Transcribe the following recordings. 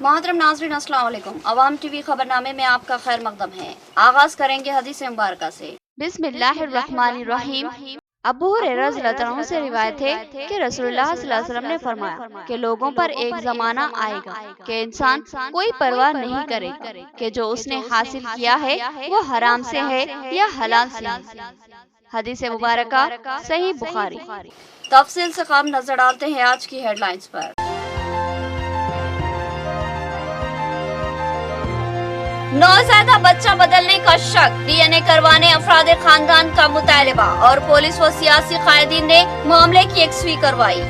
मोहतरम नाज़रीन अस्सलाम वालेकुम। अवाम टीवी खबरनामे में आपका खैर मकदम है। आगाज करेंगे हदीस मुबारक से। बिस्मिल्लाहिर्रहमानिर्रहीम। अबू हुरैरा रज़ियल्लाहु अन्हु से रिवायत है कि रसूलुल्लाह सल्लल्लाहु अलैहि वसल्लम ने फरमाया कि लोगों पर एक जमाना आएगा कि इंसान कोई परवाह नहीं करेगा कि जो उसने हासिल किया है वो हराम से है या हलाल से है। हदीस मुबारक सही बुखारी। तफसील से काम नजर डालते हैं आज की हेडलाइंस पर। नौज़ायदा बच्चा बदलने का शक, डीएनए करवाने अफराद खानदान का मुतालिबा और पुलिस व सियासी कायदीन ने मामले की यकसवी करवाई।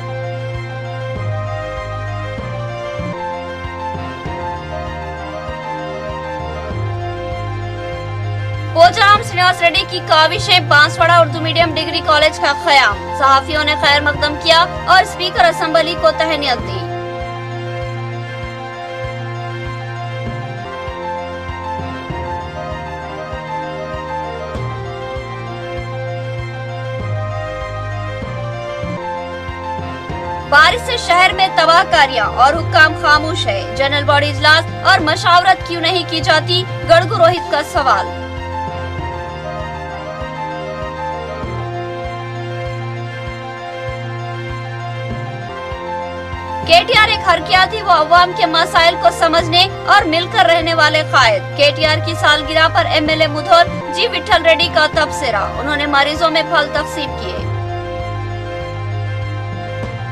पोचाराम श्रीनिवास रेड्डी की काविशें, Banswada Urdu medium degree college का क़याम, सहाफियों ने खैर मकदम किया और स्पीकर असेंबली को तहनीत दी। बारिश से शहर में तबाहकारियां और हुक्काम खामोश है। जनरल बॉडी इजलास और मशावरत क्यों नहीं की जाती, गड़गू रोहित का सवाल। केटीआर एक हरकियाती व अवाम के मसाइल को समझने और मिलकर रहने वाले कायद। केटीआर की सालगिरह पर एमएलए मुधोल जी विठल रेड्डी का तबसरा, उन्होंने मरीजों में फल तकसीम किए।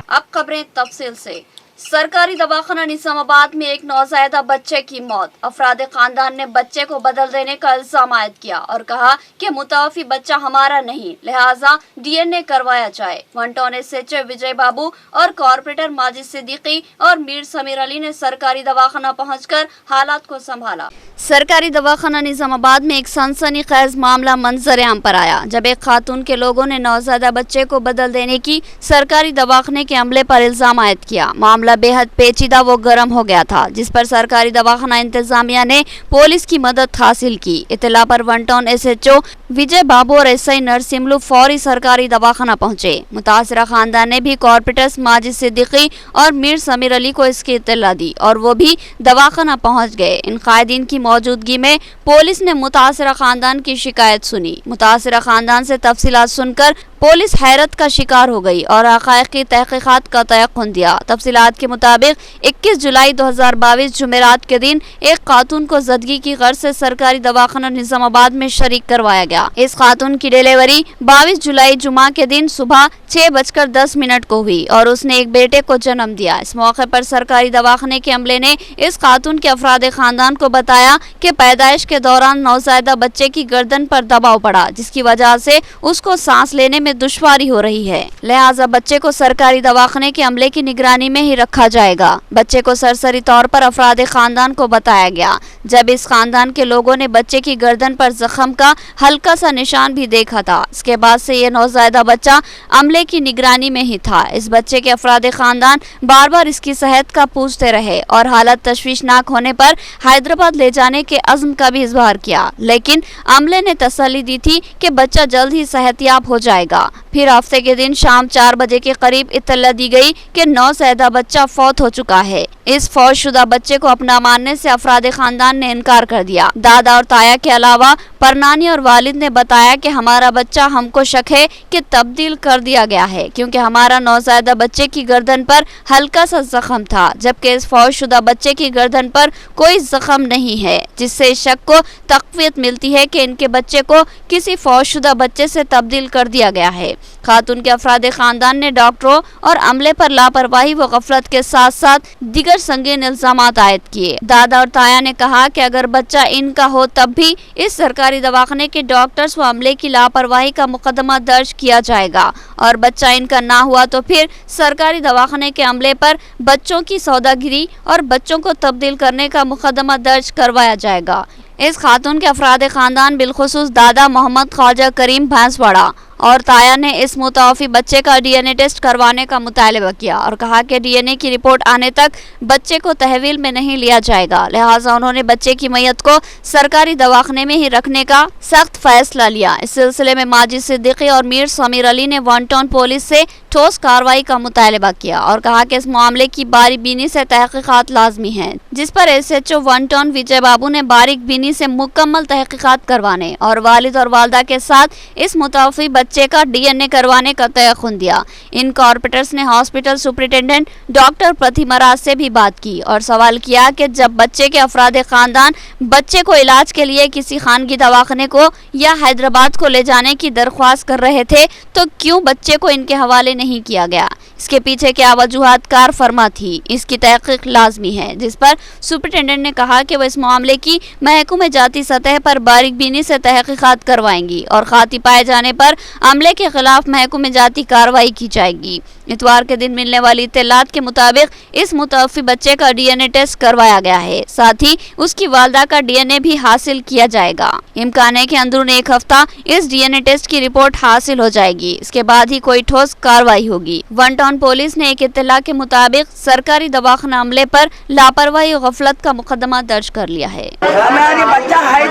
अब खबरें तफसील से। सरकारी दवाखाना निजामाबाद में एक नौज़ायदा बच्चे की मौत। अफराद खानदान ने बच्चे को बदल देने का इल्जाम आयद किया और कहा कि मुतावफी बच्चा हमारा नहीं, लिहाजा डीएनए करवाया जाए। वनटाउन एसएचओ विजय बाबू और कॉर्पोरेटर माजिद सिद्दीकी और मीर समीर अली ने सरकारी दवाखाना पहुंचकर हालात को संभाला। सरकारी दवाखाना निजामाबाद में एक सनसनीखेज मामला मंजर आम पर आया जब एक खातून के लोगों ने नौज़ायदा बच्चे को बदल देने की सरकारी दवाखाने के अमले पर इल्जाम आयद किया। मामला बेहद पेचीदा व गर्म हो गया था, जिस पर सरकारी दवाखाना इंतजामिया ने पुलिस की मदद हासिल की। इत्तला पर वनटाउन एसएचओ विजय बाबू और एसआई नरसिम्लू फौरी सरकारी दवाखाना पहुंचे। मुतासरा खानदान ने भी कॉर्पोरेटर्स माजिद सिद्दीकी और मीर समीर अली को इसकी इत्तला दी और वो भी दवाखाना पहुंच गए। इन कायदीन की मौजूदगी में पुलिस ने मुतासरा खानदान की शिकायत सुनी। मुतासरा खानदान से तफसीलात सुनकर पुलिस हैरत का शिकार हो गई और हक़ाइक़ की तहक़ीक़ात का तयक़्क़ुन दिया। तफसीलात के मुताबिक 21 जुलाई 2022 जुमेरात के दिन एक खातून को ज़दगी की गर्ज से सरकारी दवाखाना निजामाबाद में शरीक करवाया गया। इस खातून की डिलीवरी 22 जुलाई जुमा के दिन सुबह 6:10 को हुई और उसने एक बेटे को जन्म दिया। इस मौके पर सरकारी दवाखाने के अमले ने इस खातून के अफराद खानदान को बताया कि पैदाइश के दौरान नौज़ायदा बच्चे की गर्दन पर दबाव पड़ा, जिसकी वजह से उसको सांस लेने में दुश्वारी हो रही है, लिहाजा बच्चे को सरकारी दवाखाने के अमले की निगरानी में ही रखा जाएगा। बच्चे को सरसरी तौर पर अफराद खानदान को बताया गया। जब इस खानदान के लोगों ने बच्चे की गर्दन पर जख्म का हल्का सा निशान भी देखा था, इसके बाद से ये नौज़ायदा बच्चा अमले की निगरानी में ही था। इस बच्चे के अफराद खानदान बार बार इसकी सेहत का पूछते रहे और हालत तशवीशनाक होने पर हैदराबाद ले जाने के अज़्म का भी इजहार किया, लेकिन अमले ने तसल्ली दी थी कि बच्चा जल्द ही सेहतियाब हो जाएगा। फिर हफ्ते के दिन शाम 4 बजे के करीब इत्तला दी गई कि नौज़ायदा बच्चा फौत हो चुका है। इस फौतशुदा बच्चे को अपना मानने से अफराद खानदान ने इनकार कर दिया। दादा और ताया के अलावा परनानी और वालिद ने बताया कि हमारा बच्चा, हमको शक है कि तब्दील कर दिया गया है, क्योंकि हमारा नौज़ायदा बच्चे की गर्दन पर हल्का सा जख्म था, जबकि इस फौतशुदा बच्चे की गर्दन पर कोई जख्म नहीं है, जिससे इस शक को तक़वियत मिलती है कि इनके बच्चे को किसी फौतशुदा बच्चे से तब्दील कर दिया गया है। खातून के अफराद खानदान ने डॉक्टरों और अमले पर लापरवाही व गफलत के साथ साथ दीगर संगीन इल्जामात आयद किए। दादा और ताया ने कहा कि अगर बच्चा इनका हो तब भी इस सरकारी दवाखाने के डॉक्टर्स व अमले की लापरवाही का मुकदमा दर्ज किया जाएगा और बच्चा इनका ना हुआ तो फिर सरकारी दवाखाने के अमले पर बच्चों की सौदागिरी और बच्चों को तब्दील करने का मुकदमा दर्ज करवाया जाएगा। इस खातून के अफराद खानदान बिलखुसूस दादा मोहम्मद ख्वाजा करीम बांसवाड़ा और ताया ने इस मुतावफी बच्चे का डीएनए टेस्ट करवाने का मुतालबा किया और कहा कि डीएनए की रिपोर्ट आने तक बच्चे को तहवील में नहीं लिया जाएगा। लिहाजा उन्होंने बच्चे की मैयत को सरकारी दवाखाने में ही रखने का सख्त फैसला लिया। इस सिलसिले में माजिद सिद्दीकी और मीर समीर अली ने वन टाउन पुलिस से ठोस कार्रवाई का मुतालबा किया और कहा कि इस मामले की बारीक बीनी से तहकीकात लाजमी है, जिस पर SHO वन टाउन विजय बाबू ने बारीक बीनी से मुकम्मल तहकीकात करवाने और वालिद और वालदा के साथ इस मुतावफी बच्चे का डीएनए करवाने का तयख्खुन दिया। इन कॉर्पोरेटर्स ने हॉस्पिटल सुपरिटेंडेंट डॉक्टर प्रतिमराज से भी बात की और सवाल किया कि जब बच्चे के अफराद खानदान बच्चे को इलाज के लिए किसी खानगी दवाखाने को या हैदराबाद को ले जाने की दरख्वास्त कर रहे थे तो क्यों बच्चे को इनके हवाले नहीं किया गया? इसके पीछे क्या वजूहात कार फरमा थी, इसकी तहकीक लाजमी है, जिस पर सुपरिटेंडेंट ने कहा कि वह इस मामले की महकूमे जाती सतह पर बारीक बीनी से तहकीकात करवाएंगी और खाती पाए जाने पर अमले के खिलाफ महकूमे जाती कार्रवाई की जाएगी। इतवार के दिन मिलने वाली इत्तलात के मुताबिक इस मुतवफ़ी बच्चे का डीएनए टेस्ट करवाया गया है, साथ ही उसकी वालदा का डीएनए भी हासिल किया जाएगा। इम्कान है कि अंदरून एक हफ्ता इस डीएनए टेस्ट की रिपोर्ट हासिल हो जाएगी, इसके बाद ही कोई ठोस कार्रवाई होगी। वन टाउन पुलिस ने एक इत्तला के मुताबिक सरकारी दवाखाना अमले पर लापरवाही और गफलत का मुकदमा दर्ज कर लिया है। हमारी बच्चा है,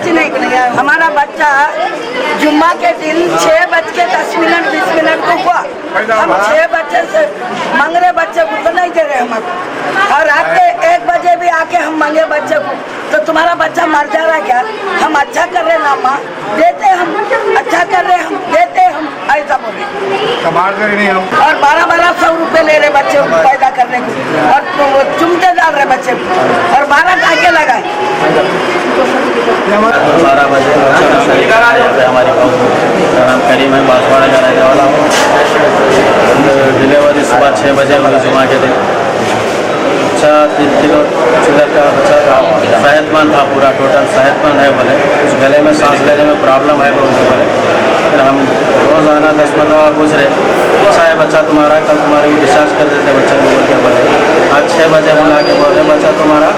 हमारा बच्चा जुम्मा के दिन 6:10 को हुआ। हम 6 बच्चे से मांग रहे, बच्चे को तो नहीं दे रहे हमको, और रात के 1 बजे भी आके हम मांगे बच्चे को, तो तुम्हारा बच्चा मर जा रहा है क्या? हम अच्छा कर रहे ना माँ, देते हम, अच्छा कर रहे हम, देते हम, ऐसा बोले नहीं हम। और 1200 रुपए ले रहे बच्चे को पैदा करने को, और तो चुमते डाल रहे बच्चे को, और 12 टाके लगाए। 12 बजे हमारी नाम करीम है, बांसवाड़ा का रहने वाला हूँ। डिलीवरी सुबह 6 बजे हुई जुमा के दिन। बच्चा 3 किलो शुगर का बच्चा था, सेहतमंद था, पूरा टोटल सेहतमंद है बोले। कुछ गले में सांस लेने में प्रॉब्लम है बोले। फिर हम रोज़ाना 10-15 बार पूछ रहे, अच्छा है बच्चा तुम्हारा, कल तुम्हारे को डिस्चार्ज कर देते बच्चे को बोल के बोले। आज 6 बजे बुला के बोले बच्चा तुम्हारा,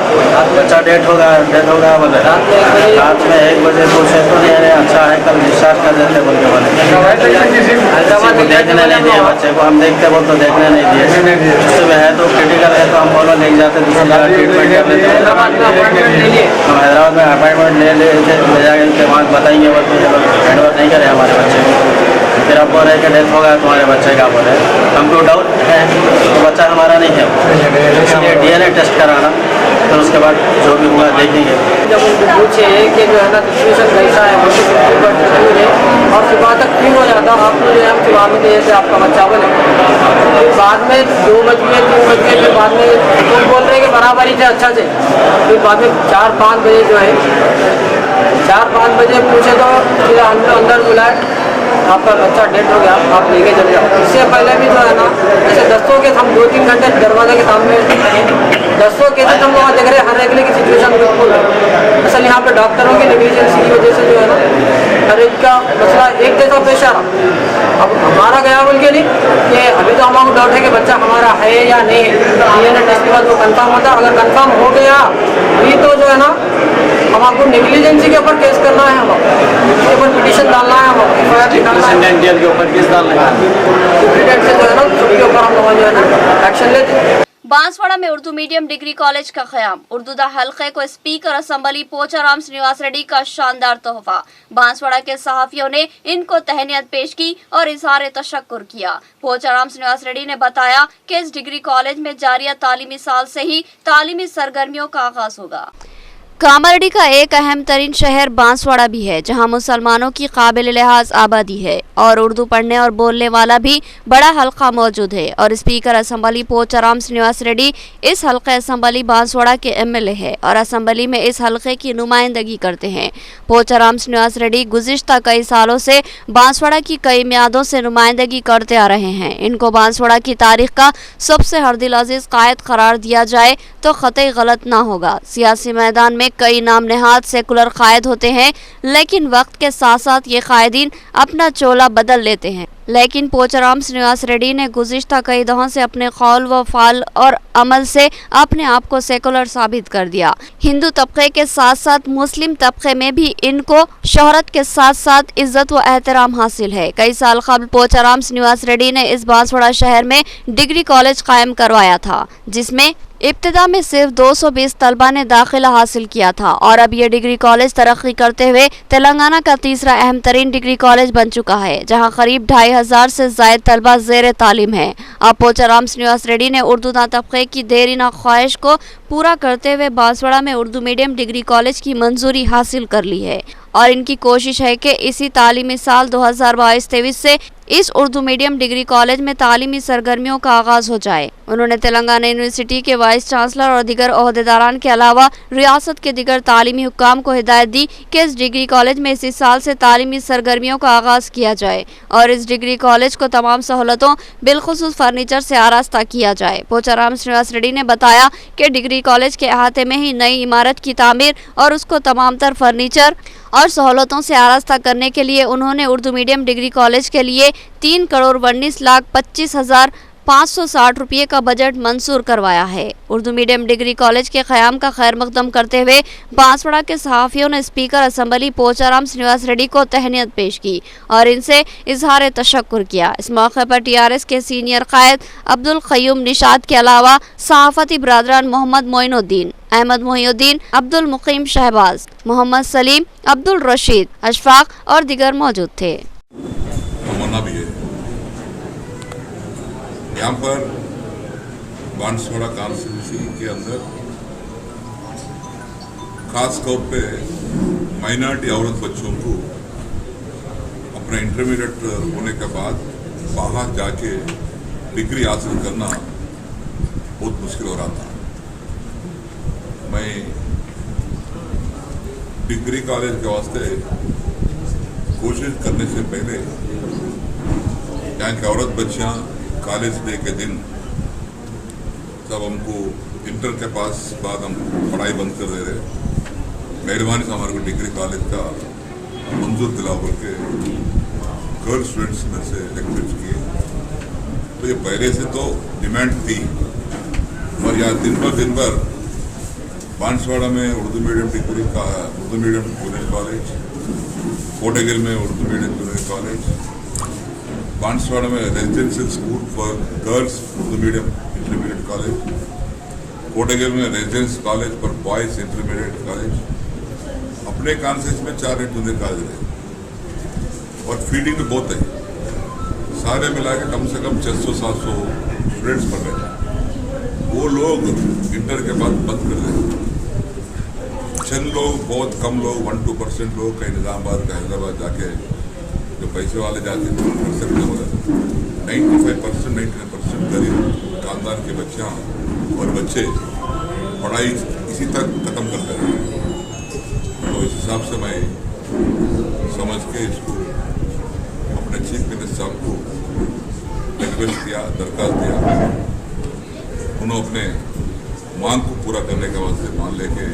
बच्चा डेथ हो गया बोले। रात में 1 बजे पूछे तो नहीं अरे अच्छा है कल डिस्चार्ज कर देते बोल के बोले। देखने नहीं दिए बच्चे को, हम देखते बोल तो देखने नहीं दिए। उसमें है तो क्रिटिकल है तो हम बोलो ले जाते, दूसरी जगह ट्रीटमेंट कर लेते। हम हैदराबाद में अपॉइंटमेंट ले जाके वहाँ बताएंगे बोलते हैंडओवर नहीं करे हमारे बच्चे को। फिर अब बोल रहे कि डेथ होगा तुम्हारे बच्चे का, बोले हमको डाउट है तो बच्चा हमारा नहीं है, इसलिए डीएनए टेस्ट कराना, फिर उसके बाद जो भी हुआ देखेंगे। जब उनको पूछे कि जो है ना सिचुएशन कैसा है और सुबह तक क्यों हो जाता, आपने जो है हम सुबह में दिए थे आपका बच्चा बोले। बाद में 2 बज गए 3 बज गए, फिर बाद में तुम बोल रहे कि बराबरी से अच्छा से, फिर बाद में 4-5 बजे जो है 4-5 बजे पूछे तो फिर अंदर बुलाए आपका बच्चा डेड हो गया, आप लेके चले जाओ। इससे पहले भी जो है ना ऐसे 10 केस हम 2-3 घंटे दरवाजे के सामने 10 केसेस हम वहाँ देख रहे हैं, हर एक की सिचुएशन बिल्कुल असल यहाँ पे डॉक्टरों की नेग्लिजेंसी की वजह से जो है ना हर एक का मसला एक जैसा पेश आ रहा। अब हमारा गया बोल के नहीं कि अभी तो हमारा डाउट है कि बच्चा हमारा है या नहीं है, डीएनए टेस्ट के बाद वो कंफर्म होता है। अगर कंफर्म हो गया अभी तो जो है ना हम आपको नेग्लिजेंसी के ऊपर केस करना है, हम उसके ऊपर पिटीशन डालना है, हम FIR निकालना है, के ऊपर केस डालना है, सुप्रीटेंडेंट से जो है ना सबके ऊपर हम लोग जो है ना एक्शन लेते हैं। बांसवाड़ा में उर्दू मीडियम डिग्री कॉलेज का क़याम, उर्दू दा हल्के को स्पीकर असम्बली पोचाराम श्रीनिवास रेड्डी का शानदार तोहफा। बांसवाड़ा के सहाफियों ने इनको तहनीत पेश की और इजहार तशक्कुर किया। पोचाराम श्रीनिवास रेड्डी ने बताया कि इस डिग्री कॉलेज में जारिया तालीमी साल से ही तालीमी सरगर्मियों का आगाज होगा। कामारेड्डी का एक अहम तरीन शहर बांसवाड़ा भी है, जहां मुसलमानों की काबिल लिहाज आबादी है और उर्दू पढ़ने और बोलने वाला भी बड़ा हल्का मौजूद है। और स्पीकर असम्बली पोचाराम श्रीनिवास रेड्डी इस हल्के असम्बली बांसवाड़ा के MLA है और असम्बली में इस हल्के की नुमाइंदगी करते हैं। पोचाराम श्रीनिवास रेड्डी गुज़िश्ता कई सालों से बांसवाड़ा की कई मियादों से नुमाइंदगी करते आ रहे हैं। इनको बांसवाड़ा की तारीख का सबसे हरदिल अजीज कायद करार दिया जाए तो ख़तई गलत ना होगा। सियासी मैदान में कई नाम नेहाद सेकुलर कायद होते हैं, लेकिन वक्त के साथ साथ ये कायदीन अपना चोला बदल लेते हैं। लेकिन पोचाराम श्रीनिवास रेड्डी ने गुज़िश्ता कई दहाकों से अपने कौल व फाल और अमल से अपने आप को सेकुलर साबित कर दिया। हिंदू तबके के साथ साथ मुस्लिम तबके में भी इनको शोहरत के साथ साथ इज्जत व एहतराम हासिल है। कई साल कबल पोचाराम श्रीनिवास रेड्डी ने इस बांसवाड़ा शहर में डिग्री कॉलेज कायम करवाया था, जिसमें इब्तिदा में सिर्फ 220 तलबा ने दाखिला हासिल किया था और अब ये डिग्री कॉलेज तरक्की करते हुए तेलंगाना का तीसरा अहम तरीन डिग्री कॉलेज बन चुका है, जहां करीब 2500 से ज़ायद तलबा ज़ेर तालीम है। अब पोचाराम श्रीनिवास रेड्डी ने उर्दू तबके की देरीना ख्वाहिश को पूरा करते हुए बांसवाड़ा में उर्दू मीडियम डिग्री कॉलेज की मंजूरी हासिल कर ली है और इनकी कोशिश है कि इसी तालीमी साल 2022-23 से इस उर्दू मीडियम डिग्री कॉलेज में तालीमी सरगर्मियों का आगाज हो जाए। उन्होंने तेलंगाना यूनिवर्सिटी के वाइस चांसलर और दीगर ओहदेदारान के अलावा रियासत के दीगर तालीमी हुक्काम को हिदायत दी कि इस डिग्री कॉलेज में इसी साल से तालीमी सरगर्मियों का आगाज किया जाए और इस डिग्री कॉलेज को तमाम सहूलतों बिलखुसूस फर्नीचर से आरास्ता किया जाए। पोचाराम श्रीनिवास रेड्डी ने बताया कि डिग्री कॉलेज के अहाते में ही नई इमारत की तामीर और उसको तमाम तर फर्नीचर और सहूलतों से आरास्ता करने के लिए उन्होंने उर्दू मीडियम डिग्री कॉलेज के लिए 3,19,25,560 रुपये का बजट मंजूर करवाया है। उर्दू मीडियम डिग्री कॉलेज के क़याम का खैर मकदम करते हुए बांसवाड़ा के सहाफ़ियों ने स्पीकर असम्बली पोचाराम श्रीनिवास रेड्डी को तहनीत पेश की और इनसे इजहार तशक्कुर किया। इस मौके पर TRS के सीनियर कायद अब्दुल क़य्यूम निशात के अलावा सहाफ़ती बरादरान मोहम्मद मोइनुद्दीन, अहमद मोहिउद्दीन, अब्दुल मुकीम शहबाज, मोहम्मद सलीम, अब्दुल रशीद, अशफाक और दीगर मौजूद थे। तमन्ना भी है यहाँ पर बांसवाड़ा कॉन्स्टिट्यूंसी के अंदर खास तौर पे माइनॉरिटी औरत बच्चों को अपना इंटरमीडिएट होने के बाद बाहर जाके डिग्री हासिल करना बहुत मुश्किल हो रहा था। मैं डिग्री कॉलेज के वास्ते कोशिश करने से पहले यहाँ की औरत बच्चियाँ कॉलेज डे के दिन सब हमको इंटर के पास बाद हम पढ़ाई बंद कर दे रहे, मेहरबानी से हमारे को डिग्री कॉलेज का मंजूर दिला बोल के गर्ल स्टूडेंट्स में से रिक्वेस्ट किए। तो ये पहले से तो डिमांड थी और यहाँ दिन भर बांसवाड़ा में Urdu medium junior college, Kotagiri में Urdu medium junior college, Banswada में residential school for girls Urdu medium intermediate college, Kotagiri में residence college for boys intermediate college. अपने कॉन्सेंस में 4 जूनियर कॉलेज है और फीडिंग में बहुत है, सारे मिला के कम से कम 600-700 स्टूडेंट्स पढ़ रहे हैं। वो लोग इंटर के बाद बंद कर रहे हैं। चंद लोग, बहुत कम लोग, 1-2% लोग कहीं निजामाबाद का हैदराबाद जाके जो पैसे वाले जाते हैं 95% गरीब खानदान के बच्चियाँ और बच्चे पढ़ाई इसी तक ख़त्म करते हैं। तो इस हिसाब से मैं समझ के इसको अपने चीफ मिनिस्टर साहब को रिक्वेस्ट किया, दरख्वास्त दिया। उन्होंने अपने मांग को पूरा करने के वास्ते मान लेके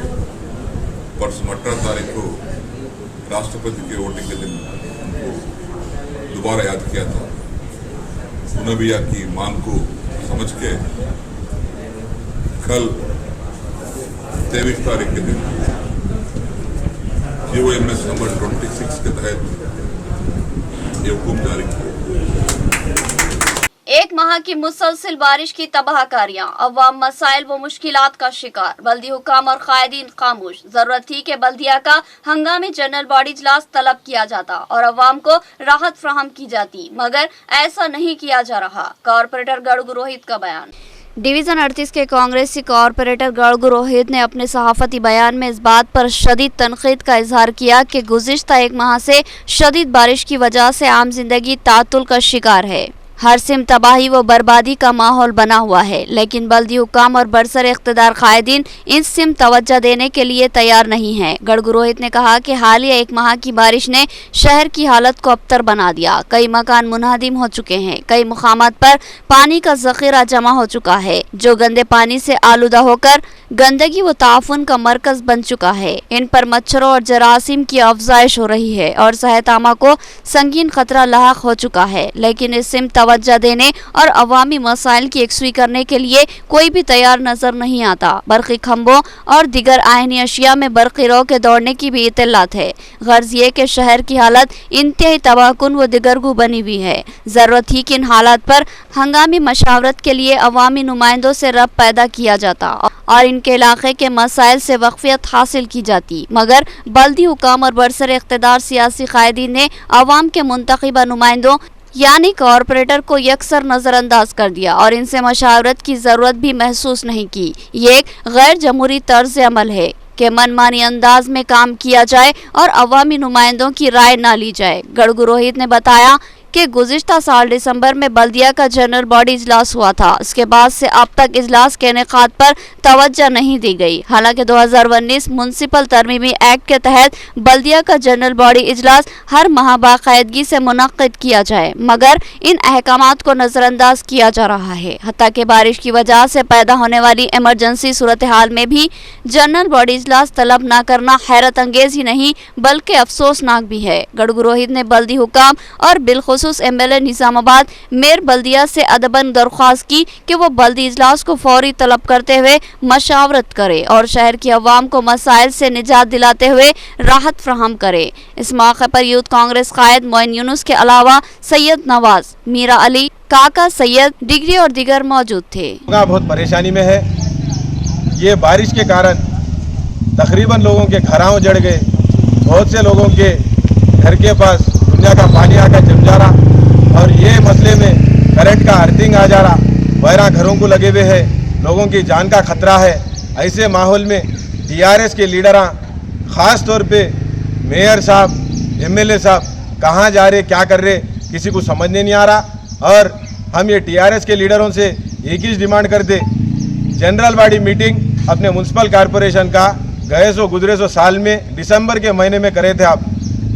परसों 18 तारीख को राष्ट्रपति के वोटिंग के दिन उनको दोबारा याद किया था। उन्होंने भी की मांग को समझ के कल 23 तारीख के दिन GOMS नंबर 26 के तहत ये हुक्म जारी किया। एक माह की मुसलसल बारिश की तबाहकारियां, अवाम मसाइल व मुश्किलात का शिकार, बल्दी हुकाम और कायदीन खामोश। जरूरत थी कि बल्दिया का हंगामी जनरल बॉडी इजलास तलब किया जाता और अवाम को राहत फराहम की जाती, मगर ऐसा नहीं किया जा रहा। कॉरपोरेटर गड़गू रोहित का बयान। डिवीजन 38 के कांग्रेसी कॉरपोरेटर गड़गू रोहित ने अपने सहाफती बयान में इस बात पर शदीद तनकीद का इजहार किया कि गुज़िश्ता 1 माह से शदीद बारिश की वजह से आम जिंदगी तातुल का शिकार है। हर सिम तबाही व बर्बादी का माहौल बना हुआ है, लेकिन बल्दी हुक्काम और बरसर इख्तिदार कायदीन इन सिम तवज्जो देने के लिए तैयार नहीं है। गढ़गुरोहित ने कहा कि हालिया 1 माह की बारिश ने शहर की हालत को अबतर बना दिया। कई मकान मुनहदिम हो चुके हैं, कई मुकामात पर पानी का जखीरा जमा हो चुका है, जो गंदे पानी से आलूदा होकर गंदगी व ताफुन का मरकज बन चुका है। इन पर मच्छरों और जरासीम की अफजाइश हो रही है और सेहत आमा को संगीन खतरा लाहक हो चुका है, लेकिन इस सिम तवज्जो देने और अवामी मसाइल की यकसुई करने के लिए कोई भी तैयार नजर नहीं आता। बरक़ी खंभों और दिगर आयनी अशिया में बरक़ी रो के दौड़ने की भी इत्तलात है। गर्ज ये कि शहर की हालत इंतहाई तबाहकुन व दिगरगू बनी हुई है। जरूरत थी कि इन हालात पर हंगामी मशावरत के लिए अवामी नुमाइंदों से रब पैदा किया जाता और इनके इलाके के मसाइल से वक्फियत हासिल की जाती, मगर बल्दी हुकाम और बरसर इख्तिदार सियासी कायदीन ने अवाम के मुंतखबा नुमाइंदों यानी कॉरपोरेटर को यकसर नजरअंदाज कर दिया और इनसे मशावरत की जरूरत भी महसूस नहीं की। ये एक गैर जमहूरी तर्ज अमल है कि मनमानी अंदाज में काम किया जाए और अवामी नुमाइंदों की राय ना ली जाए। गढ़गुरोहित ने बताया कि गुज़िश्ता साल दिसंबर में बल्दिया का जनरल बॉडी इजलास हुआ था। इसके बाद से अब तक इजलास के इनेकाद पर तवज्जो नहीं दी गई। हालांकि 2019 म्युनिसिपल तरमीमी एक्ट के तहत बल्दिया का जनरल बॉडी इजलास हर माह बाकायदगी से मुनक्किद किया जाए, मगर इन अहकामात को नजरअंदाज किया जा रहा है। हत्ता कि बारिश की वजह से पैदा होने वाली इमरजेंसी सूरत हाल में भी जनरल बॉडी इजलास तलब न करना हैरत अंगेज ही नहीं बल्कि अफसोसनाक भी है। गढ़गुरोहित ने बल्दी हुकाम और बिलखुसूस एमएलए निजामाबाद मेयर बल्दिया से अदबन दरख्वास्त की कि वो बल्दी इजलास को फौरी तलब करते हुए मशावरत करे और शहर की अवाम को मसाइल से निजात दिलाते हुए राहत फराहम करे। इस मौके पर यूथ कांग्रेस कायद मोइन यूनुस के अलावा सैयद नवाज, मीरा अली, काका सैयद, डिग्री और दिगर मौजूद थे। बहुत परेशानी में है। ये बारिश के कारण तकरीबन लोगों के घराव जड़ गए। बहुत से लोगों के घर के पास दुनिया का पानी आकर जम जा रहा और ये मसले में करंट का अर्थिंग आ जा रहा, वायरा घरों को लगे हुए है, लोगों की जान का खतरा है। ऐसे माहौल में टीआरएस के लीडर ख़ास तौर पे मेयर साहब, एमएलए साहब कहाँ जा रहे, क्या कर रहे, किसी को समझने नहीं आ रहा। और हम ये टीआरएस के लीडरों से एक ही डिमांड करते, जनरल बॉडी मीटिंग अपने म्यूनसिपल कॉरपोरेशन का गए सो गुजरे सो साल में दिसंबर के महीने में करे थे आप।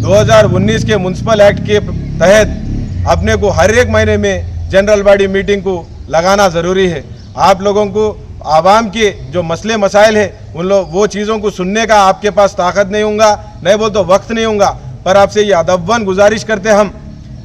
2019 के म्यूनसिपल एक्ट के तहत अपने को हर एक महीने में जनरल बॉडी मीटिंग को लगाना ज़रूरी है। आप लोगों को आवाम के जो मसले मसाइल है वो चीज़ों को सुनने का आपके पास ताकत नहीं होगा, नहीं बोल तो वक्त नहीं होगा। पर आपसे ये अदबन गुजारिश करते हम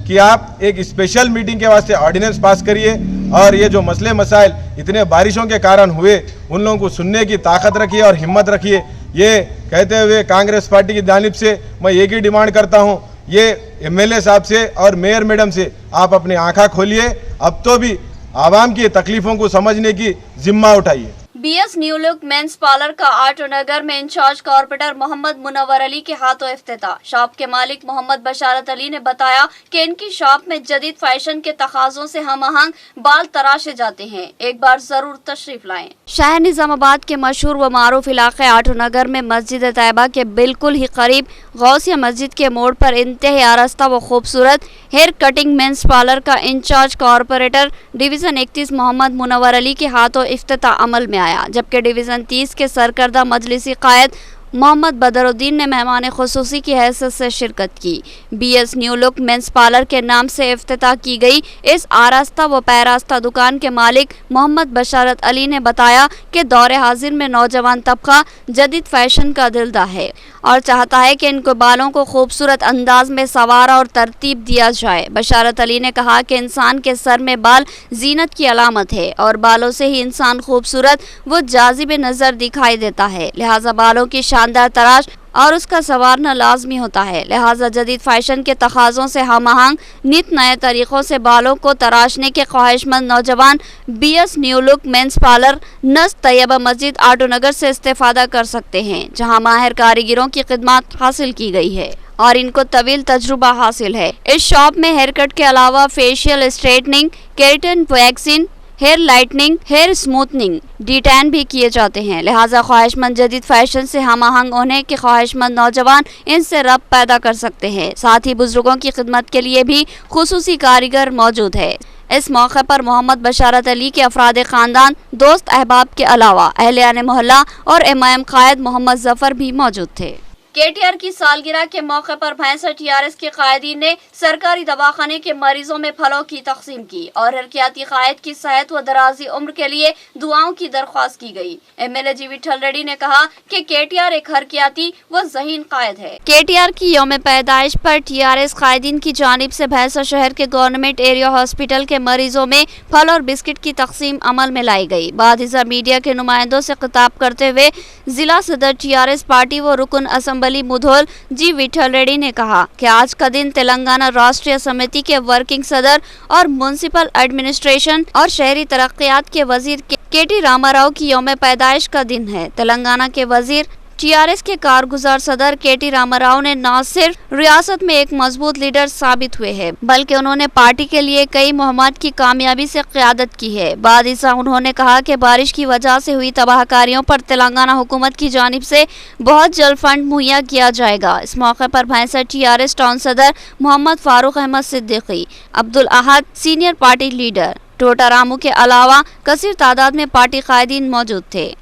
कि आप एक स्पेशल मीटिंग के वास्ते ऑर्डिनेंस पास करिए और ये जो मसले मसाइल इतने बारिशों के कारण हुए उन लोगों को सुनने की ताकत रखिए और हिम्मत रखिए। ये कहते हुए कांग्रेस पार्टी की जानिब से मैं एक ही डिमांड करता हूँ, ये एमएलए साहब से और मेयर मैडम से आप अपनी आंखें खोलिए, अब तो भी आवाम की तकलीफ़ों को समझने की जिम्मा उठाइए। BS new look men's parlour का आटो नगर में इंचार्ज कॉर्पोरेटर मोहम्मद मुनव्वर अली के हाथों इफ्तिताह। शॉप के मालिक मोहम्मद बशारत अली ने बताया कि इनकी शॉप में जदीद फैशन के तकाजों से हमआहंग बाल तराशे जाते हैं, एक बार जरूर तशरीफ लाएं। शहर निजामाबाद के मशहूर व मारूफ इलाके आटो नगर में मस्जिद तैयबा के बिल्कुल ही करीब गौसिया मस्जिद के मोड़ पर इंतहाई आरास्ता व खूबसूरत हेयर कटिंग मेंस पार्लर का incharge corporator division 31 Mohammed Munawwar Ali के हाथों इफ्तिताह अमल में आया, जबकि डिवीजन 30 के सरकर्दा मजलिसी कायद मोहम्मद बदरुद्दीन ने मेहमान खुसूसी की हैसियत से शिरकत की। BS new look men's parlour के नाम से इफ्तिताह की गई इस आरास्ता व पैरास्ता दुकान के मालिक मोहम्मद बशारत अली ने बताया कि दौरे हाजिर में नौजवान तबका जदीद फैशन का दिलदा है और चाहता है कि इनको बालों को खूबसूरत अंदाज में संवारा और तरतीब दिया जाए। बशारत अली ने कहा कि इंसान के सर में बाल जीनत की अलामत है और बालों से ही इंसान खूबसूरत व जाजिब नज़र दिखाई देता है, लिहाजा बालों की शानदार तराश और उसका संवारना लाजमी होता है। लिहाजा जदीद फैशन के तकाज़ों से हमआहंग नित नए तरीक़ों से बालों को तराशने के ख्वाहिशमंद नौजवान BS new look men's parlour नज़ तैयबा मस्जिद आटो नगर से इस्तेफादा कर सकते हैं, जहां माहिर कारीगरों की खिदमत हासिल की गई है और इनको तवील तजुर्बा हासिल है। इस शॉप में हेयर कट के अलावा facial straightening, keratin waxing, hair lightening, hair smoothening, detan भी किए जाते हैं। लिहाजा ख्वाहिशमंद जदीद फैशन से हमआहंग होने के ख्वाहिशमंद नौजवान इनसे रब पैदा कर सकते हैं। साथ ही बुजुर्गों की खिदमत के लिए भी खुसूसी कारीगर मौजूद है। इस मौके पर मोहम्मद बशारत अली के अफराद खानदान, दोस्त अहबाब के अलावा अहलियान मोहल्ला और एमआईएम कायद मोहम्मद जफर भी मौजूद थे। केटीआर की सालगिरह के मौके पर भैंसा टीआरएस के कायदीन ने सरकारी दवाखाने के मरीजों में फलों की तकसीम की और हरकियाती कायद की सेहत व दराजी उम्र के लिए दुआओं की दरख्वास्त की गई। एमएलए जी विठल रेड्डी ने कहा कि केटीआर एक हरकियाती व ज़हीन कायद है। केटीआर की यौम पैदाइश पर टीआरएस कायदीन की जानिब से भैंसा शहर के गवर्नमेंट एरिया हॉस्पिटल के मरीजों में फल और बिस्किट की तकसीम अमल में लाई गई। बाद मीडिया के नुमाइंदों से खिताब करते हुए जिला सदर टीआरएस पार्टी व रुकन असम्बली मुधोल जी विठल रेड्डी ने कहा कि आज का दिन तेलंगाना राष्ट्रीय समिति के वर्किंग सदर और म्युनिसिपल एडमिनिस्ट्रेशन और शहरी तरक्कियात के वजीर केटी रामाराव की यौम पैदाइश का दिन है। तेलंगाना के वजीर टीआरएस के कारगुजार सदर केटी रामाराव ने न सिर्फ रियासत में एक मजबूत लीडर साबित हुए हैं, बल्कि उन्होंने पार्टी के लिए कई मुहिम्मत की कामयाबी से क़यादत की है। बाद उन्होंने कहा कि बारिश की वजह से हुई तबाहकारियों पर तेलंगाना हुकूमत की जानिब से बहुत जल्द फंड मुहैया किया जाएगा। इस मौके पर भैंसा टीआरएस टाउन सदर मोहम्मद फारूक अहमद सिद्दीकी, अब्दुल अहद सीनियर पार्टी लीडर टोटा रामू के अलावा कसीर तादाद में पार्टी कायदीन मौजूद थे।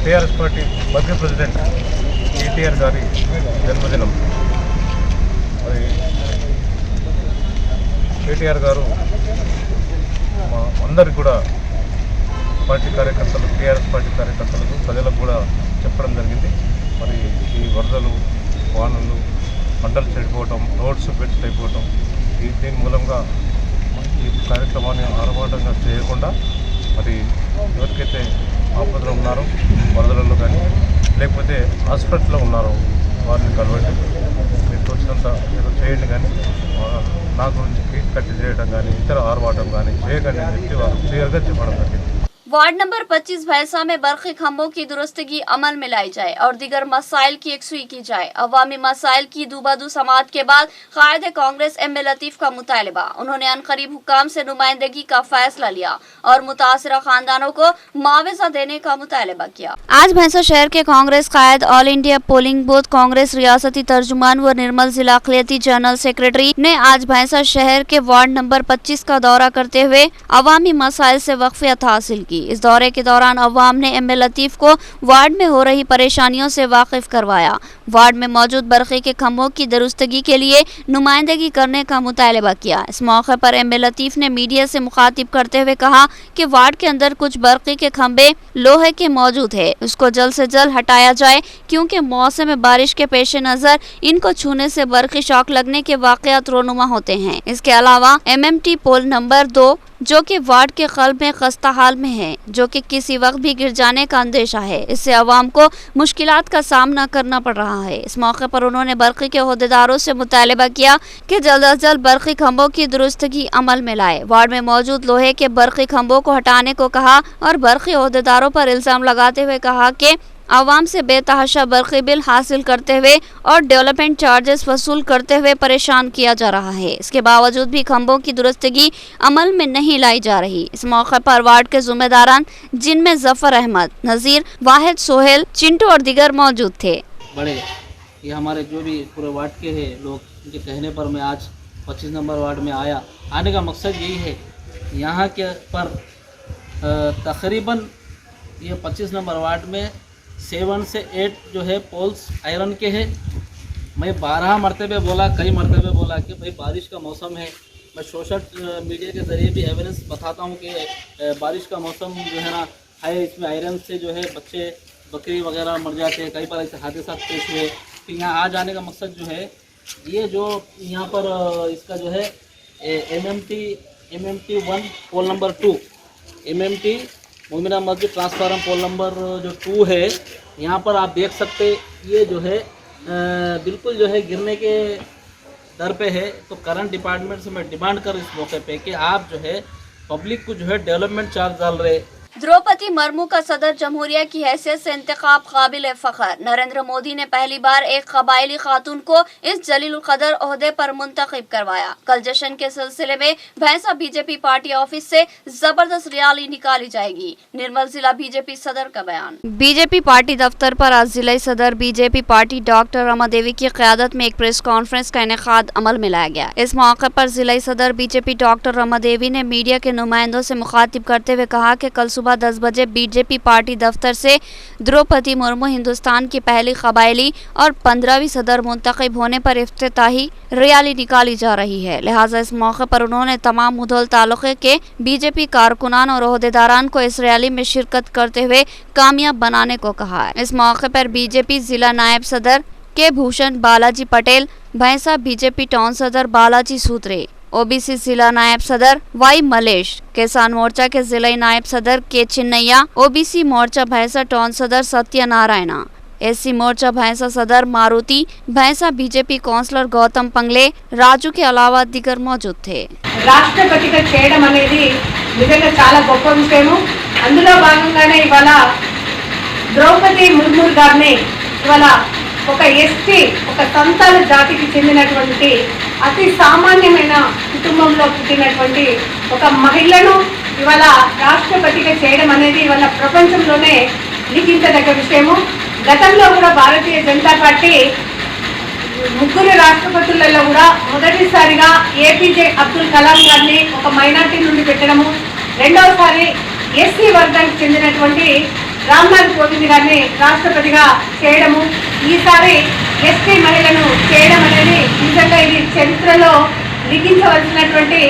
TRS party working president KTR గారి జన్మదినం. మరి కేటీఆర్ గారు మా అందరికి కూడా పార్టీ కార్యకర్తలు, టీఆర్ఎస్ పార్టీ కార్యకర్తలకు, ప్రజలకు కూడా చెప్పడం జరిగింది. మరి ఈ వరదలు, వానలు, పంటలు చెడిపోవటం, రోడ్స్ బెడ్స్ అయిపోవటం, దీని మూలంగా ఈ కార్యక్రమాన్ని ఆర్భాటంగా చేయకుండా మరి ఎవరికైతే ఆపదలో ఉన్నారో, వరదలలో కానీ లేకపోతే హాస్పిటల్లో ఉన్నారో వారిని కలవండి, మీరు తోచినంత ఏదో చేయండి, కానీ నా గురించి కేక్ కట్టి చేయడం కానీ ఇతర ఆర్భాటం కానీ చేయకండి అని చెప్పి వారు క్లియర్గా చెప్పడం జరిగింది. वार्ड नंबर 25 भैंसा में बरक़ी खंभों की दुरुस्तगी अमल में लाई जाए और दीगर मसाइल की यकसुई की जाए। अवामी मसाइल की दूबादू समाअत के बाद कायदे कांग्रेस एम ए लतीफ़ का मुतालबा। उन्होंने अनकरीब हुक्काम से नुमाइंदगी का फैसला लिया और मुतासरा खानदानों को मुआवजा देने का मुतालबा किया। आज भैंसा शहर के कांग्रेस कायद, all India polling booth Congress रियासती तर्जुमान व निर्मल जिला अक़लियती जनरल सेक्रेटरी ने आज भैंसा शहर के वार्ड नंबर 25 का दौरा करते हुए अवामी मसाइल से वाक़फ़ियत हासिल की। इस दौरे के दौरान अवाम ने एम ए लतीफ़ को वार्ड में हो रही परेशानियों से वाकिफ करवाया। वार्ड में मौजूद बरक़ी के खंभों की दुरुस्तगी के लिए नुमाइंदगी करने का मुतालबा किया। इस मौके पर एम ए लतीफ़ ने मीडिया से मुखातिब करते हुए कहा कि वार्ड के अंदर कुछ बरक़ी के खंभे लोहे के मौजूद है, उसको जल्द से जल्द हटाया जाए, क्योंकि मौसम बारिश के पेश नज़र इनको छूने से बरक़ी शॉक लगने के वाक़यात रोनुमा होते हैं। इसके अलावा MMT पोल नंबर 2 जो कि वार्ड के क़ल्ब में खस्ता हाल में है, जो कि किसी वक्त भी गिर जाने का अंदेशा है, इससे आवाम को मुश्किलात का सामना करना पड़ रहा है। इस मौके पर उन्होंने बरक़ी के अहदेदारों से मुतालबा किया कि जल्द अज जल्द बरक़ी खंभों की दुरुस्तगी अमल में लाए। वार्ड में मौजूद लोहे के बरक़ी खंभों को हटाने को कहा और बरक़ी अहदेदारों पर इल्ज़ाम लगाते हुए कहा कि आवाम से बेतहाशा बरक़ी बिल हासिल करते हुए और डेवलपमेंट चार्जेस वसूल करते हुए परेशान किया जा रहा है। इसके बावजूद भी खंभों की दुरुस्तगी अमल में नहीं लाई जा रही। इस मौके पर वार्ड के ज़िम्मेदारान, जिनमें जफ़र अहमद, नज़ीर, वाहिद, सोहेल, चिंटू और दीगर मौजूद थे। बड़े ये हमारे जो भी पूरे वार्ड के हैं लोग, उनके कहने पर मैं आज 25 नंबर वार्ड में आया। आने का मकसद यही है, यहाँ के पर तकरीबन ये 25 नंबर वार्ड में 7 से 8 जो है पोल्स आयरन के हैं। मैं 12 मरतबे बोला, कई मरतबे बोला कि भाई बारिश का मौसम है। मैं सोशल मीडिया के ज़रिए भी एविडेंस बताता हूँ कि बारिश का मौसम जो है ना है, इसमें आयरन से जो है बच्चे बकरी वगैरह मर जाते हैं, कई बार ऐसे हादसा पेश हुए। फिर यहाँ आ जाने का मकसद जो है, ये जो यहाँ पर इसका जो है MMT 1 पोल नंबर 2, MMT मोमिना मस्जिद ट्रांसफार्मर पोल नंबर जो 2 है, यहाँ पर आप देख सकते ये जो है बिल्कुल जो है गिरने के दर पे है। तो करंट डिपार्टमेंट से मैं डिमांड कर इस मौके पे कि आप जो है पब्लिक को जो है डेवलपमेंट चार्ज डाल रहे, द्रौपदी मुर्मू का सदर जमहूरिया की हैसियत से इंतखाब काबिल फख्र। नरेंद्र मोदी ने पहली बार एक कबायली खातून को इस जलील कदर ओहदे पर मुंतखब करवाया। कल जश्न के सिलसिले में भैंसा बीजेपी पार्टी ऑफिस से जबरदस्त रैली निकाली जाएगी। निर्मल जिला बीजेपी सदर का बयान। बीजेपी पार्टी दफ्तर पर आज जिला सदर BJP party doctor Rama Devi की क़यादत में एक प्रेस कॉन्फ्रेंस का इनेकाद अमल में लाया गया। इस मौके पर जिला सदर बीजेपी डॉक्टर रमा देवी ने मीडिया के नुमाइंदों से मुखातिब करते हुए कहा कि कल सुबह 10 बजे बीजेपी पार्टी दफ्तर से द्रौपदी मुर्मू हिंदुस्तान की पहली कबायली और 15वीं सदर मुंतखब होने पर इफ्तिताही रैली निकाली जा रही है। लिहाजा इस मौके पर उन्होंने तमाम मुधोल तालुके के बीजेपी कारकुनान और ओहदेदारान को इस रैली में शिरकत करते हुए कामयाब बनाने को कहा है। इस मौके पर बीजेपी जिला नायब सदर के भूषण बालाजी पटेल, भैंसा बीजेपी टाउन सदर बालाजी सूत्रे, ओबीसी जिला नायब सदर वाई मलेश, किसान मोर्चा के जिला नायब सदर के चिन्नैया, ओबीसी मोर्चा भैंसा टाउन सदर सत्यनारायणा, एससी मोर्चा भैंसा सदर मारुति, भैंसा बीजेपी काउंसलर गौतम पंगले, राजू के अलावा दीगर मौजूद थे। రాష్ట్రపతిగా చేయడం అనేది నిజంగా చాలా గొప్ప విషయము। అందులో భాగంగానే ఇవాళ ద్రౌపది ముర్ము గారిని ఇవాళ ఒక ఎస్టీ ఒక సంతాన జాతికి చెందినటువంటి అతి సామాన్యమైన కుటుంబంలో పుట్టినటువంటి ఒక మహిళను ఇవాళ రాష్ట్రపతిగా చేయడం అనేది ఇవాళ ప్రపంచంలోనే లిఖించదగ్గ విషయము। గతంలో కూడా భారతీయ జనతా పార్టీ ముగ్గురు రాష్ట్రపతులలో కూడా మొదటిసారిగా ఏపీజే అబ్దుల్ కలాం గారిని ఒక మైనార్టీ నుండి పెట్టడము, రెండవసారి ఎస్సీ వర్గానికి చెందినటువంటి రామ్నాథ్ కోవింద్ గారిని రాష్ట్రపతిగా చేయడము, ఈసారి ఎస్టీ మహిళను చేయడం అనేది నిజంగా ఇది చరిత్రలో లిఖించవలసినటువంటి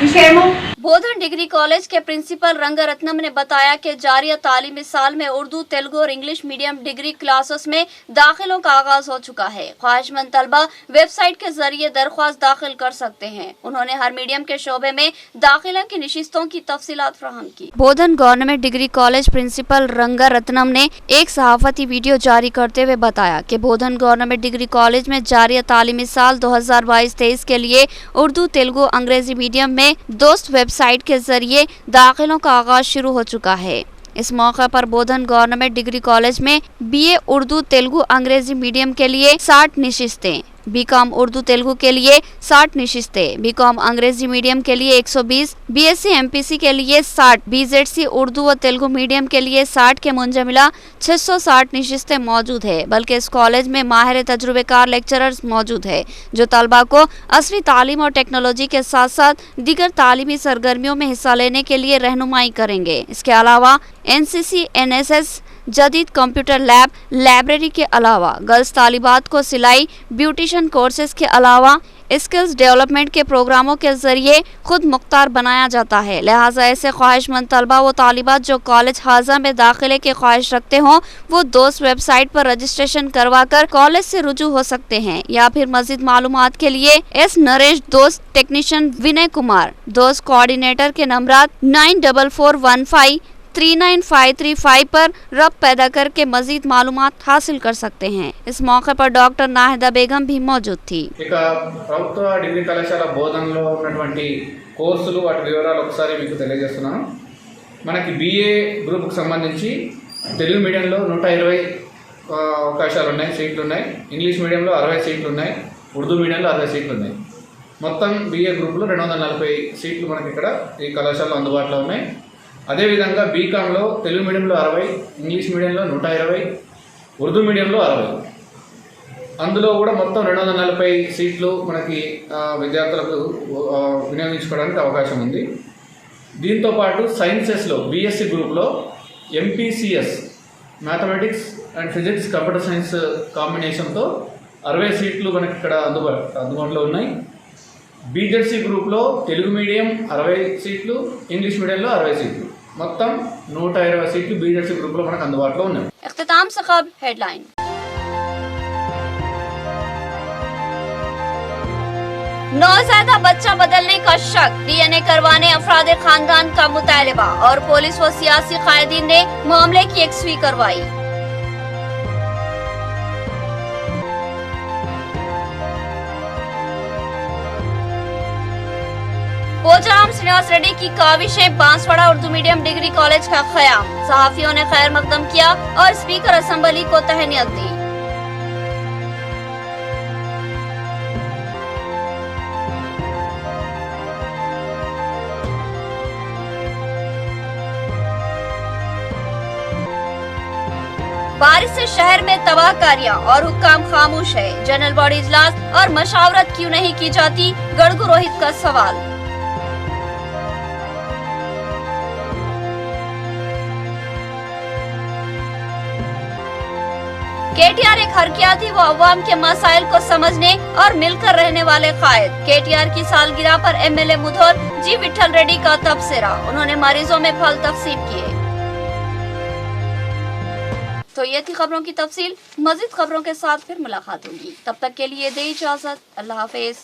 విషయము। बोधन डिग्री कॉलेज के प्रिंसिपल रंगरत्नम ने बताया कि जारी तालीमी साल में उर्दू, तेलुगु और इंग्लिश मीडियम डिग्री क्लासेस में दाखिलों का आगाज हो चुका है। ख्वाहिशमंद तलबा वेबसाइट के जरिए दरख्वास्त दाखिल कर सकते हैं। उन्होंने हर मीडियम के शोबे में दाखिला की निशिस्तों की तफसीलात फराहम की। बोधन गवर्नमेंट डिग्री कॉलेज प्रिंसिपल रंगरत्नम ने एक सहाफती वीडियो जारी करते हुए बताया कि बोधन गवर्नमेंट डिग्री कॉलेज में जारी तालीमी साल 2022-23 के लिए उर्दू, तेलुगु, अंग्रेजी मीडियम में दोस्त वेबसाइट के जरिए दाखिलों का आगाज शुरू हो चुका है। इस मौके पर बोधन गवर्नमेंट डिग्री कॉलेज में बीए उर्दू, तेलुगु, अंग्रेजी मीडियम के लिए 60 निशिस्तें, बीकॉम उर्दू तेलुगु के लिए 60 निशिस्तें, बीकॉम अंग्रेजी मीडियम के लिए 120, बीएससी एमपीसी के लिए 60, बीजेडसी उर्दू व तेलुगु मीडियम के लिए 60 के मुंजमिला 660 निशिस्तें मौजूद है। बल्कि इस कॉलेज में माहिर तजुर्बेकार लेक्चरर्स मौजूद है जो तलबा को असली तालीम और टेक्नोलॉजी के साथ साथ दीगर तालीमी सरगर्मियों में हिस्सा लेने के लिए रहनुमाई करेंगे। इसके अलावा एनसीसी, एनएसएस, जदीद कंप्यूटर लैब, लाइब्रेरी के अलावा गर्ल्स तालिबात को सिलाई, ब्यूटिशियन कोर्सेज के अलावा स्किल्स डेवलपमेंट के प्रोग्रामों के जरिए खुद मुख्तार बनाया जाता है। लिहाजा ऐसे ख्वाहिशमंद तलबा व तालिबात जो कॉलेज हाजा में दाखिले की ख्वाहिश रखते हों वो दोस्त वेबसाइट पर रजिस्ट्रेशन करवाकर कॉलेज से रुजू हो सकते हैं या फिर मजीद मालूमात के लिए एस नरेश, दोस्त टेक्नीशियन विनय कुमार, दोस्त कोऑर्डिनेटर के नंबरात 9441539535 पर रब पैदा करके मजीद मालूमात हासिल कर सकते हैं। इस मौके पर डॉक्टर नाहिदा बेगम भी मौजूद थी। ఇక ప్రభుత్వ డిగ్రీ కళాశాల బోధనలో ఉన్నటువంటి కోర్సులు వాటి వివరాలు ఒకసారి మీకు తెలియజేస్తున్నాను। మనకి బీఏ గ్రూప్కి సంబంధించి తెలుగు మీడియంలో 120 అవకాశాలు ఉన్నాయి, సీట్లు ఉన్నాయి। ఇంగ్లీష్ మీడియంలో 60 సీట్లు ఉన్నాయి, ఉర్దూ మీడియంలో 60 సీట్లు ఉన్నాయి। మొత్తం బీఏ గ్రూప్లో 240 సీట్లు మనకి ఇక్కడ ఈ కళాశాలలో అందుబాటులో ఉన్నాయి। అదేవిధంగా బీకామ్లో తెలుగు మీడియంలో 60, ఇంగ్లీష్ మీడియంలో 120, ఉర్దూ మీడియంలో 60, అందులో కూడా మొత్తం 240 సీట్లు మనకి విద్యార్థులకు వినియోగించుకోవడానికి అవకాశం ఉంది। దీంతోపాటు సైన్సెస్లో బీఎస్సీ గ్రూప్లో MPCS mathematics and physics computer science కాంబినేషన్తో 60 సీట్లు మనకి ఇక్కడ అందుబాటులో ఉన్నాయి। బీజెడ్సీ గ్రూప్లో తెలుగు మీడియం 60 సీట్లు, ఇంగ్లీష్ మీడియంలో 60 సీట్లు, మొత్తం 120 సీట్లు బీజెడ్సీ గ్రూప్లో మనకు అందుబాటులో ఉన్నాయి। इख्तिताम से खबर हेडलाइन। नौज़ायदा बच्चा बदलने का शक, डीएनए करवाने अफरादे खानदान का मुतालबा और पुलिस व सियासी कायदीन ने मामले की यकसवी करवाई। पोजाराम से श्रीनिवास रेड्डी की काविश है Banswara Urdu medium degree college का क़याम। सहाफियों ने खैर मकदम किया और स्पीकर असेंबली को तहनीत दी। बारिश से शहर में तबाहकारियां और हुक्काम खामोश है। जनरल बॉडी इजलास और मशावरत क्यों नहीं की जाती, गड़गू रोहित का सवाल। केटीआर एक हरकियाती व अवाम के मसाइल को समझने और मिलकर रहने वाले कायद। केटीआर की सालगिरह पर एमएलए मुधोल जी विठल रेड्डी का तबसरा। उन्होंने मरीजों में फल तकसीम किए। तो ये थी खबरों की तफसील। मजीद खबरों के साथ फिर मुलाकात होगी। तब तक के लिए दे इजाजत। अल्लाह हाफिज।